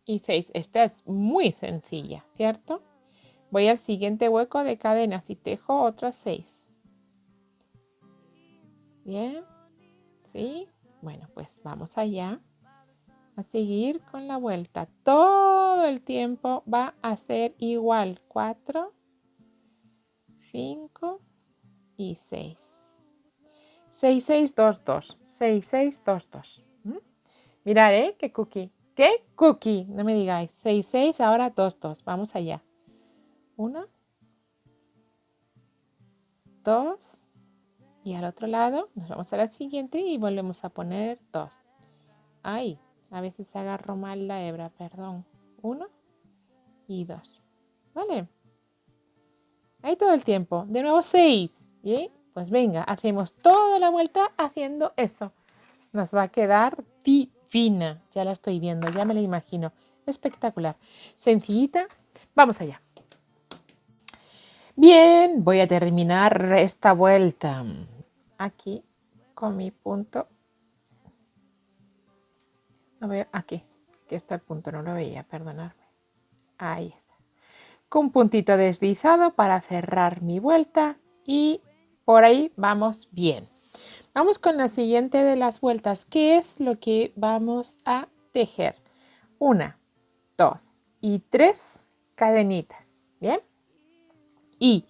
y 6. Esta es muy sencilla, ¿cierto? Voy al siguiente hueco de cadenas y tejo otras 6. Bien, ¿sí? Bueno, pues vamos allá a seguir con la vuelta. Todo el tiempo va a ser igual. 4, 5 y 6. 6, 6, 2, 2. 6, 6, 2, 2. Mirad, ¿qué cookie? ¿Qué cookie? No me digáis. 6, 6, ahora 2, 2. Vamos allá. 1, 2. Y al otro lado nos vamos a la siguiente y volvemos a poner 2. Ay, a veces agarro mal la hebra, perdón. 1 y 2. ¿Vale? Ahí todo el tiempo. De nuevo 6. ¿Y? Pues venga, hacemos toda la vuelta haciendo eso. Nos va a quedar divina. Ya la estoy viendo, ya me la imagino. Espectacular. Sencillita. Vamos allá. Bien, voy a terminar esta vuelta. Aquí con mi punto. No veo, aquí está el punto, no lo veía, perdonadme. Ahí está. Con un puntito deslizado para cerrar mi vuelta y por ahí vamos bien. Vamos con la siguiente de las vueltas. ¿Qué es lo que vamos a tejer? 1, 2 y 3 cadenitas. Bien. Y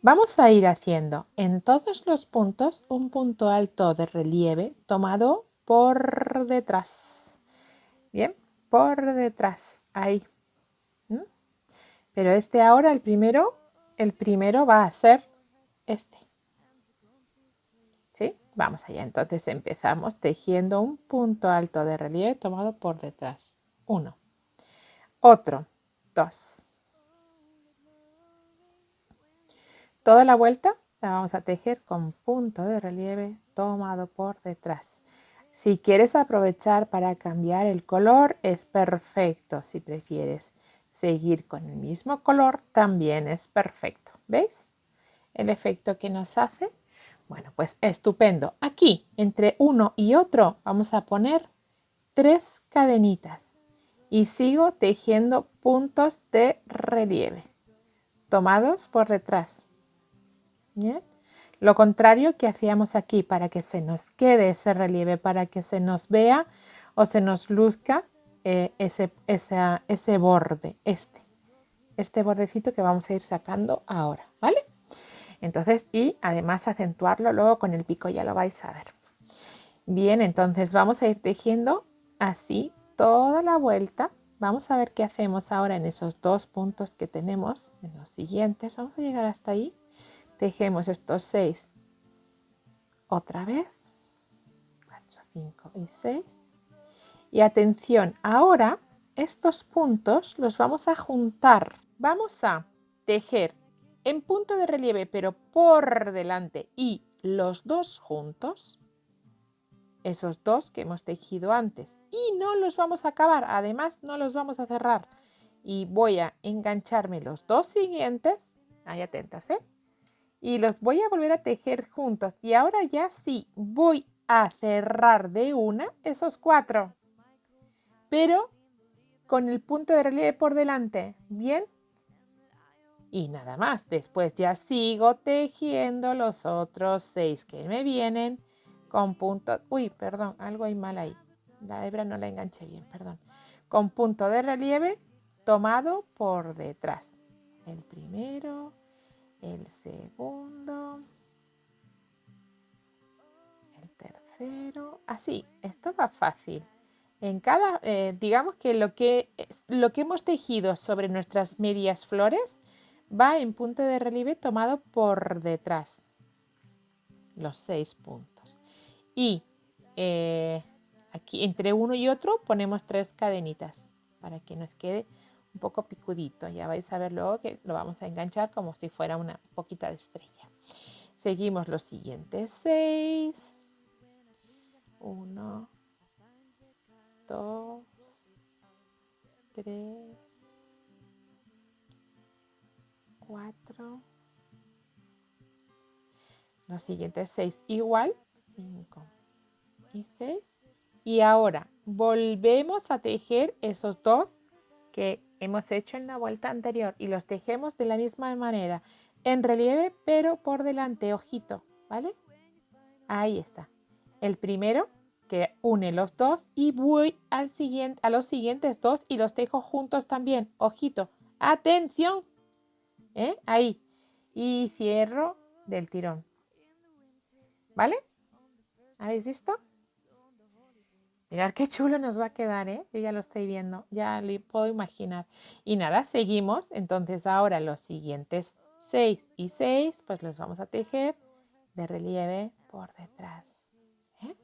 vamos a ir haciendo en todos los puntos un punto alto de relieve tomado por detrás. Bien, por detrás, ahí. Pero este ahora, el primero va a ser este. ¿Sí? Vamos allá. Entonces empezamos tejiendo un punto alto de relieve tomado por detrás. 1. Otro. 2. Toda la vuelta la vamos a tejer con punto de relieve tomado por detrás. Si quieres aprovechar para cambiar el color, es perfecto. Si prefieres seguir con el mismo color, también es perfecto. ¿Veis el efecto que nos hace? Bueno, pues estupendo. Aquí, entre uno y otro, vamos a poner 3 cadenitas. Y sigo tejiendo puntos de relieve tomados por detrás. ¿Bien? Lo contrario que hacíamos aquí, para que se nos quede ese relieve, para que se nos vea o se nos luzca ese borde, este bordecito que vamos a ir sacando ahora, ¿vale? Entonces, y además acentuarlo luego con el pico, ya lo vais a ver. Bien, entonces vamos a ir tejiendo así toda la vuelta. Vamos a ver qué hacemos ahora en esos 2 puntos que tenemos, en los siguientes. Vamos a llegar hasta ahí. Tejemos estos 6 otra vez, 4, 5 y 6. Y atención, ahora estos puntos los vamos a juntar. Vamos a tejer en punto de relieve, pero por delante y los 2 juntos, esos 2 que hemos tejido antes. Y no los vamos a acabar, además no los vamos a cerrar. Y voy a engancharme los 2 siguientes, ahí atentas, y los voy a volver a tejer juntos. Y ahora ya sí voy a cerrar de una esos 4, pero con el punto de relieve por delante. Bien. Y nada más. Después ya sigo tejiendo los otros 6 que me vienen con punto. Uy, perdón, algo hay mal ahí. La hebra no la enganché bien, perdón. Con punto de relieve tomado por detrás. El primero, el segundo, el tercero. Así, esto va fácil. En cada, digamos que lo que hemos tejido sobre nuestras medias flores va en punto de relieve tomado por detrás. Los 6 puntos. Y aquí entre uno y otro ponemos 3 cadenitas para que nos quede un poco picudito. Ya vais a ver luego que lo vamos a enganchar como si fuera una poquita de estrella. Seguimos los siguientes 6. 1, 2, 3, 4, los siguientes 6 igual, 5 y 6. Y ahora volvemos a tejer esos dos que hemos hecho en la vuelta anterior y los tejemos de la misma manera, en relieve, pero por delante, ojito, ¿vale? Ahí está. El primero que une los dos y voy a los siguientes dos y los tejo juntos también, ojito, atención, ahí, y cierro del tirón, ¿vale? ¿Habéis visto? Mirad qué chulo nos va a quedar, ¿eh? Yo ya lo estoy viendo, ya lo puedo imaginar. Y nada, seguimos. Entonces ahora los siguientes 6 y 6, pues los vamos a tejer de relieve por detrás. ¿Eh?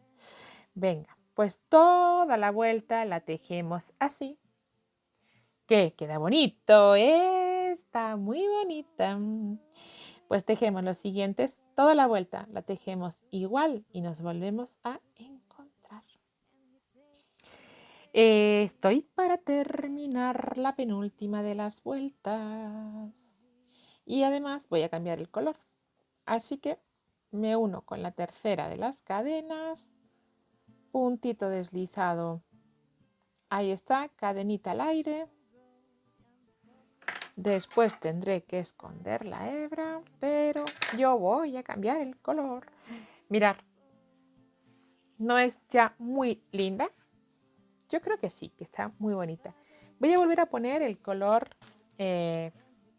Venga, pues toda la vuelta la tejemos así. ¿Qué? Queda bonito, ¿eh? Está muy bonita. Pues tejemos los siguientes, toda la vuelta la tejemos igual y nos volvemos a encontrar. Estoy para terminar la penúltima de las vueltas y además voy a cambiar el color. Así que me uno con la tercera de las cadenas, puntito deslizado, ahí está, cadenita al aire. Después tendré que esconder la hebra, pero yo voy a cambiar el color. Mirad, ¿no es ya muy linda? Yo creo que sí, que está muy bonita. Voy a volver a poner el color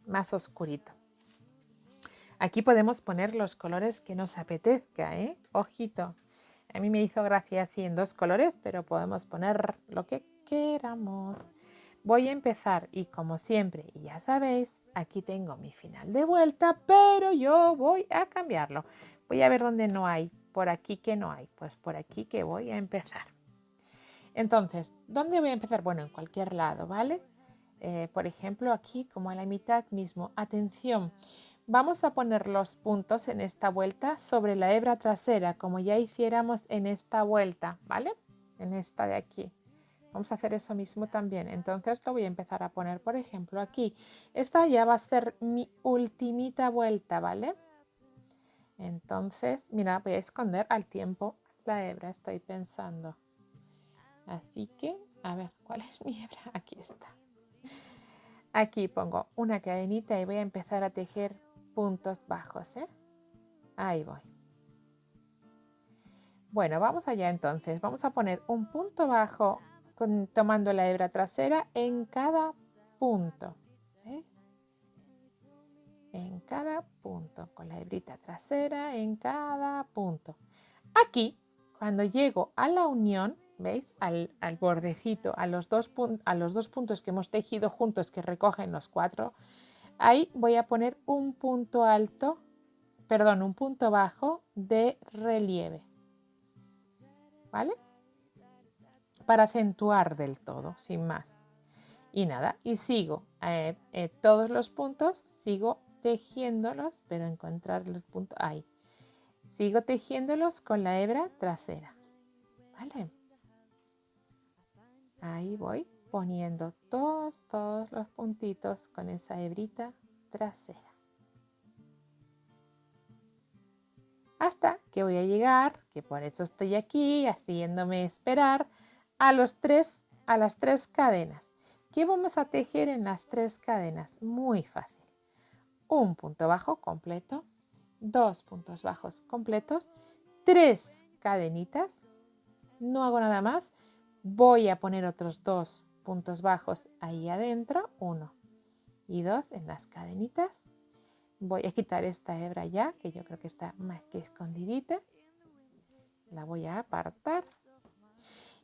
más oscurito. Aquí podemos poner los colores que nos apetezca, ¿eh? Ojito. A mí me hizo gracia así en dos colores, pero podemos poner lo que queramos. Voy a empezar y como siempre, y ya sabéis, aquí tengo mi final de vuelta, pero yo voy a cambiarlo. Voy a ver dónde no hay, por aquí que no hay, pues por aquí que voy a empezar. Entonces, ¿dónde voy a empezar? Bueno, en cualquier lado, ¿vale? Por ejemplo, aquí como a la mitad mismo. Atención, vamos a poner los puntos en esta vuelta sobre la hebra trasera, como ya hiciéramos en esta vuelta, ¿vale? En esta de aquí. Vamos a hacer eso mismo también. Entonces lo voy a empezar a poner, por ejemplo, aquí. Esta ya va a ser mi ultimita vuelta, ¿vale? Entonces, mira, voy a esconder al tiempo la hebra, estoy pensando. Así que, a ver, ¿cuál es mi hebra? Aquí está. Aquí pongo una cadenita y voy a empezar a tejer puntos bajos, ¿eh? Ahí voy. Bueno, vamos allá entonces. Vamos a poner un punto bajo tomando la hebra trasera en cada punto. ¿Ves? En cada punto, con la hebrita trasera en cada punto. Aquí, cuando llego a la unión, ¿veis? Al bordecito, a los dos puntos que hemos tejido juntos que recogen los 4, ahí voy a poner un punto alto, perdón, un punto bajo de relieve, ¿vale? Para acentuar del todo, sin más. Y nada, y sigo todos los puntos, sigo tejiéndolos, pero encontrar los puntos ahí. Sigo tejiéndolos con la hebra trasera, ¿vale? Ahí voy poniendo todos los puntitos con esa hebrita trasera. Hasta que voy a llegar, que por eso estoy aquí, haciéndome esperar, a las tres cadenas. ¿Qué vamos a tejer en las 3 cadenas? Muy fácil. Un punto bajo completo, 2 puntos bajos completos, 3 cadenitas, no hago nada más, voy a poner otros 2 puntos bajos ahí adentro, 1 y 2 en las cadenitas. Voy a quitar esta hebra ya, que yo creo que está más que escondidita. La voy a apartar.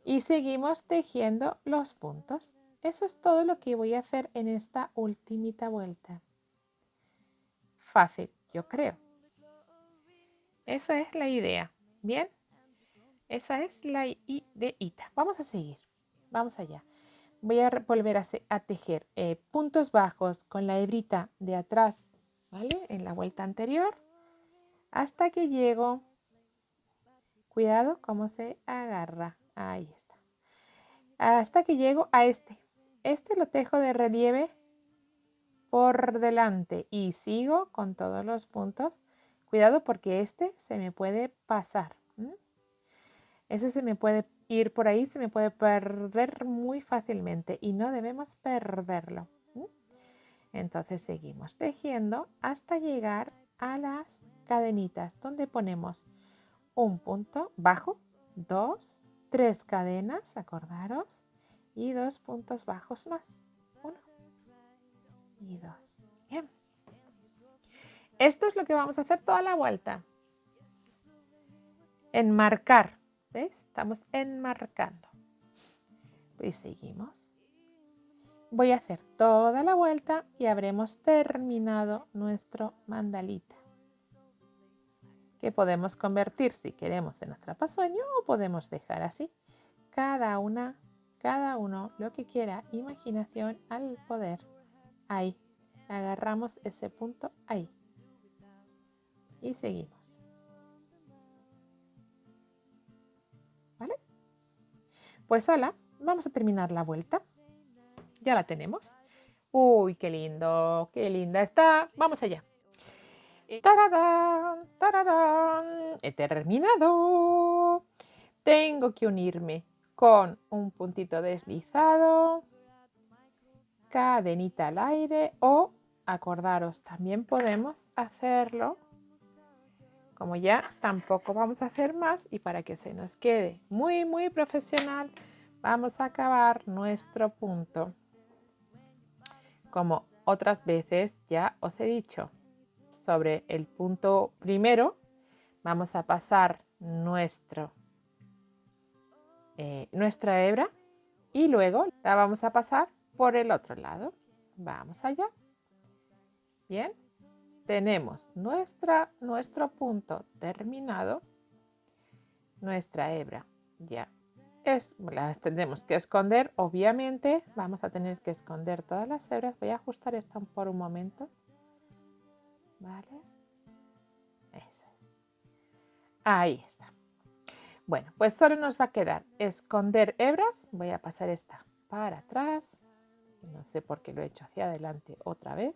Y seguimos tejiendo los puntos. Eso es todo lo que voy a hacer en esta ultimita vuelta. Fácil, yo creo. Esa es la idea. ¿Bien? Esa es la ideita. Vamos a seguir. Vamos allá. Voy a volver a tejer puntos bajos con la hebrita de atrás, ¿vale? En la vuelta anterior, hasta que llego, cuidado cómo se agarra, ahí está, hasta que llego a este este lo dejo de relieve por delante y sigo con todos los puntos. Cuidado porque este se me puede pasar. Ese se me puede ir por ahí, se me puede perder muy fácilmente y no debemos perderlo. Entonces seguimos tejiendo hasta llegar a las cadenitas donde ponemos un punto bajo, 2, 3 cadenas, acordaros, y 2 puntos bajos más. 1 y 2. Bien. Esto es lo que vamos a hacer toda la vuelta. Enmarcar. ¿Ves? Estamos enmarcando. Y seguimos. Voy a hacer toda la vuelta y habremos terminado nuestro mandalita. Que podemos convertir si queremos en atrapasueño o podemos dejar así. Cada uno lo que quiera, imaginación al poder. Ahí. Agarramos ese punto ahí. Y seguimos. ¿Vale? Pues hola, vamos a terminar la vuelta. Ya la tenemos. Uy, qué lindo, qué linda está. Vamos allá. ¡Tararán! ¡Tararán! He terminado. Tengo que unirme con un puntito deslizado, cadenita al aire o, acordaros, también podemos hacerlo, como ya tampoco vamos a hacer más y para que se nos quede muy, muy profesional, vamos a acabar nuestro punto. Como otras veces ya os he dicho, sobre el punto primero vamos a pasar nuestra hebra y luego la vamos a pasar por el otro lado. Vamos allá. Bien, tenemos nuestro punto terminado, nuestra hebra ya. Las tendremos que esconder, obviamente vamos a tener que esconder todas las hebras. Voy a ajustar esto por un momento. Vale, eso es. Ahí está. Bueno, pues solo nos va a quedar esconder hebras. Voy a pasar esta para atrás. No sé por qué lo he hecho hacia adelante otra vez.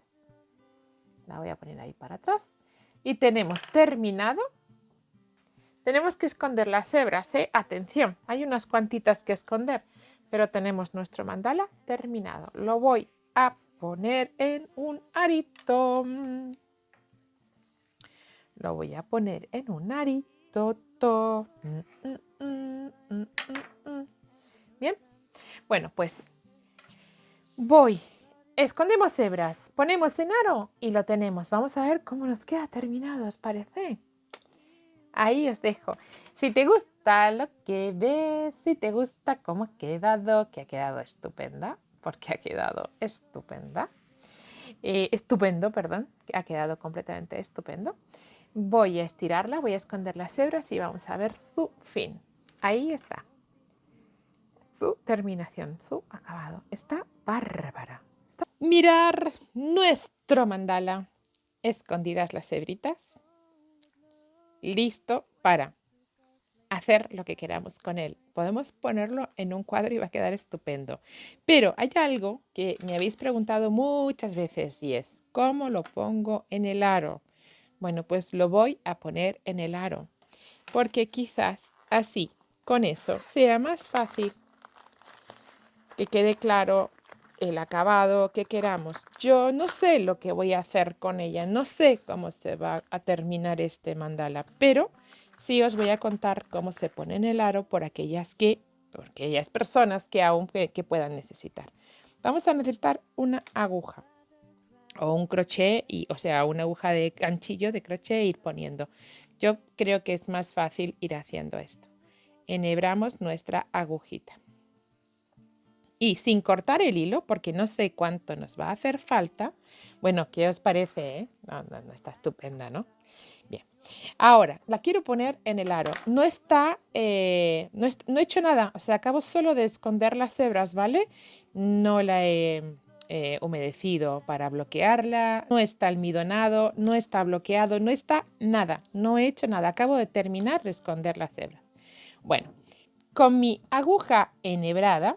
La voy a poner ahí para atrás. Y tenemos terminado. Tenemos que esconder las hebras, ¿eh? Atención, hay unas cuantitas que esconder, pero tenemos nuestro mandala terminado. Lo voy a poner en un arito. Lo voy a poner en un arito. Bien, bueno, pues escondemos hebras, ponemos en aro y lo tenemos. Vamos a ver cómo nos queda terminado, ¿os parece? Ahí os dejo. Si te gusta lo que ves, si te gusta cómo ha quedado, que ha quedado estupenda, porque ha quedado estupenda. Estupendo, perdón, ha quedado completamente estupendo. Voy a estirarla, voy a esconder las hebras y vamos a ver su fin. Ahí está. Su terminación, su acabado. Está bárbara. Mirar nuestro mandala. Escondidas las hebritas. Listo para hacer lo que queramos con él. Podemos ponerlo en un cuadro y va a quedar estupendo. Pero hay algo que me habéis preguntado muchas veces y es, ¿cómo lo pongo en el aro? Bueno, pues lo voy a poner en el aro, porque quizás así, con eso, sea más fácil que quede claro el acabado que queramos. Yo no sé lo que voy a hacer con ella, no sé cómo se va a terminar este mandala, pero sí os voy a contar cómo se pone en el aro por aquellas personas que aún que puedan necesitar. Vamos a necesitar una aguja o un crochet, o sea, una aguja de ganchillo de crochet e ir poniendo. Yo creo que es más fácil ir haciendo esto. Enhebramos nuestra agujita. Y sin cortar el hilo, porque no sé cuánto nos va a hacer falta. Bueno, ¿qué os parece? No, está estupenda, ¿no? Bien. Ahora, la quiero poner en el aro. No he hecho nada. O sea, acabo solo de esconder las hebras, ¿vale? No la he humedecido para bloquearla. No está almidonado, no está bloqueado, no está nada. No he hecho nada. Acabo de terminar de esconder las hebras. Bueno, con mi aguja enhebrada,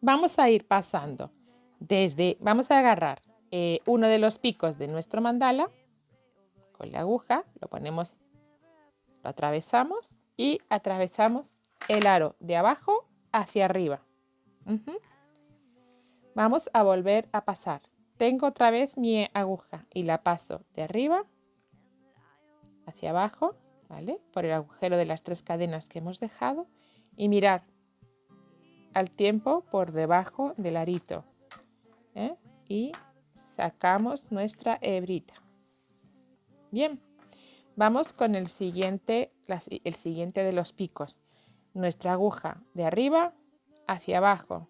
vamos a ir pasando vamos a agarrar uno de los picos de nuestro mandala con la aguja, lo atravesamos y atravesamos el aro de abajo hacia arriba. Vamos a volver a pasar. Tengo otra vez mi aguja y la paso de arriba hacia abajo, ¿vale? Por el agujero de las 3 cadenas que hemos dejado y mirar al tiempo por debajo del arito, ¿eh? Y sacamos nuestra hebrita. Bien, vamos con el siguiente de los picos. Nuestra aguja de arriba hacia abajo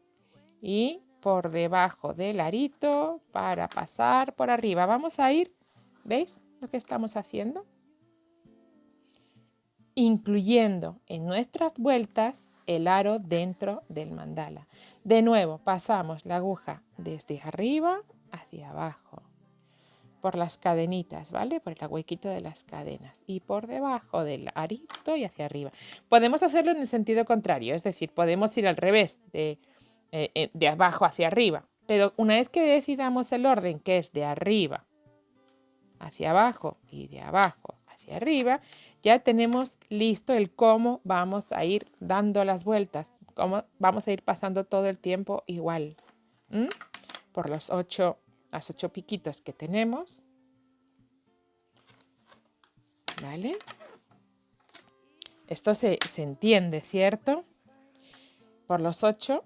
y por debajo del arito para pasar por arriba. Vamos a ir, ¿veis lo que estamos haciendo? Incluyendo en nuestras vueltas el aro dentro del mandala. De nuevo, pasamos la aguja desde arriba hacia abajo, por las cadenitas, ¿vale? Por el huequito de las cadenas y por debajo del arito y hacia arriba. Podemos hacerlo en el sentido contrario, es decir, podemos ir al revés, de abajo hacia arriba. Pero una vez que decidamos el orden, que es de arriba hacia abajo y de abajo hacia arriba, ya tenemos listo el cómo vamos a ir dando las vueltas, cómo vamos a ir pasando todo el tiempo igual, por las 8 piquitos que tenemos, ¿vale? Esto se entiende, ¿cierto? Por los 8,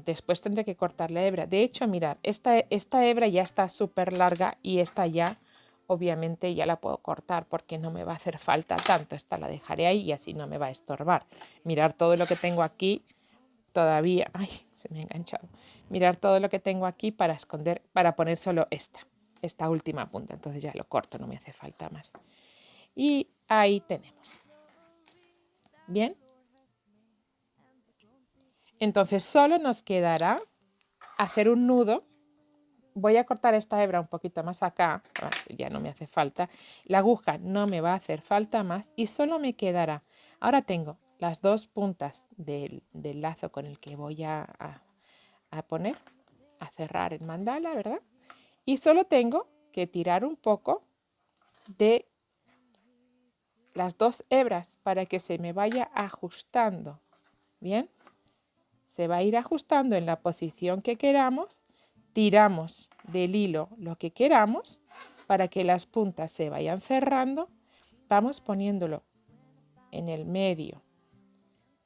después tendré que cortar la hebra. De hecho, mirad, esta hebra ya está súper larga y esta ya, obviamente, ya la puedo cortar porque no me va a hacer falta tanto. Esta la dejaré ahí y así no me va a estorbar. Mirad todo lo que tengo aquí todavía. Ay, se me ha enganchado. Mirar todo lo que tengo aquí para esconder, para poner solo esta última punta. Entonces ya lo corto, no me hace falta más. Y ahí tenemos. Bien. Entonces solo nos quedará hacer un nudo. Voy a cortar esta hebra un poquito más acá, ya no me hace falta. La aguja no me va a hacer falta más y solo me quedará. Ahora tengo las 2 puntas del lazo con el que voy a cerrar el mandala, ¿verdad? Y solo tengo que tirar un poco de las 2 hebras para que se me vaya ajustando. Bien, se va a ir ajustando en la posición que queramos. Tiramos del hilo lo que queramos para que las puntas se vayan cerrando. Vamos poniéndolo en el medio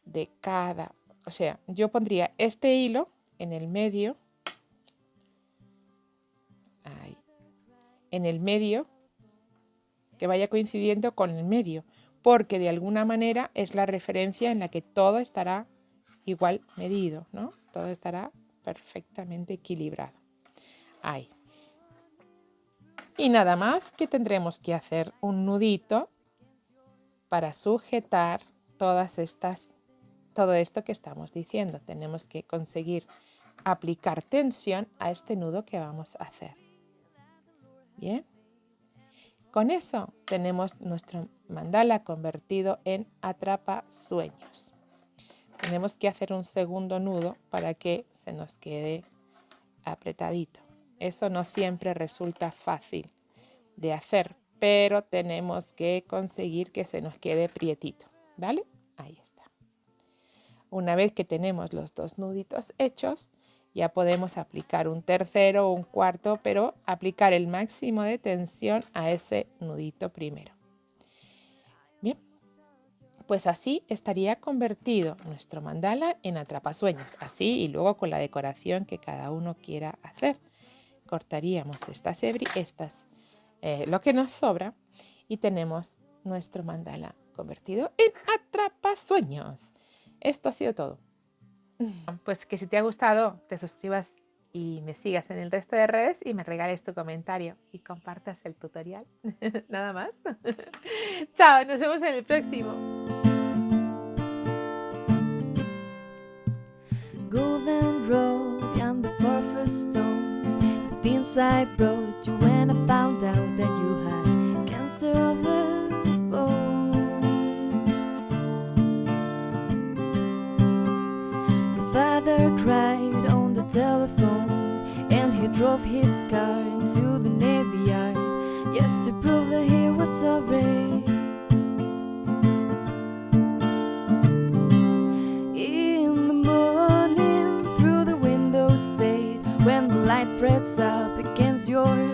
de cada, o sea, yo pondría este hilo en el medio, ahí, en el medio, que vaya coincidiendo con el medio, porque de alguna manera es la referencia en la que todo estará igual medido, ¿no? Todo estará perfectamente equilibrado. Ahí. Y nada más que tendremos que hacer un nudito para sujetar todo esto que estamos diciendo. Tenemos que conseguir aplicar tensión a este nudo que vamos a hacer. Bien. Con eso tenemos nuestro mandala convertido en atrapasueños. Tenemos que hacer un segundo nudo para que se nos quede apretadito. Eso no siempre resulta fácil de hacer, pero tenemos que conseguir que se nos quede prietito, ¿vale? Ahí está. Una vez que tenemos los 2 nuditos hechos, ya podemos aplicar un tercero o un cuarto, pero aplicar el máximo de tensión a ese nudito primero. Bien, pues así estaría convertido nuestro mandala en atrapasueños. Así y luego con la decoración que cada uno quiera hacer. Cortaríamos lo que nos sobra y tenemos nuestro mandala convertido en atrapasueños. Esto ha sido todo. Pues que si te ha gustado te suscribas y me sigas en el resto de redes y me regales tu comentario y compartas el tutorial. Nada más. Chao, nos vemos en el próximo. Golden road and the first stone. The things I brought you when I found out that you had cancer of the bone. Your father cried on he drove his car into the Navy Yard, yes, to prove that he was sorry. In the morning, through the window shade, when the light pressed up against your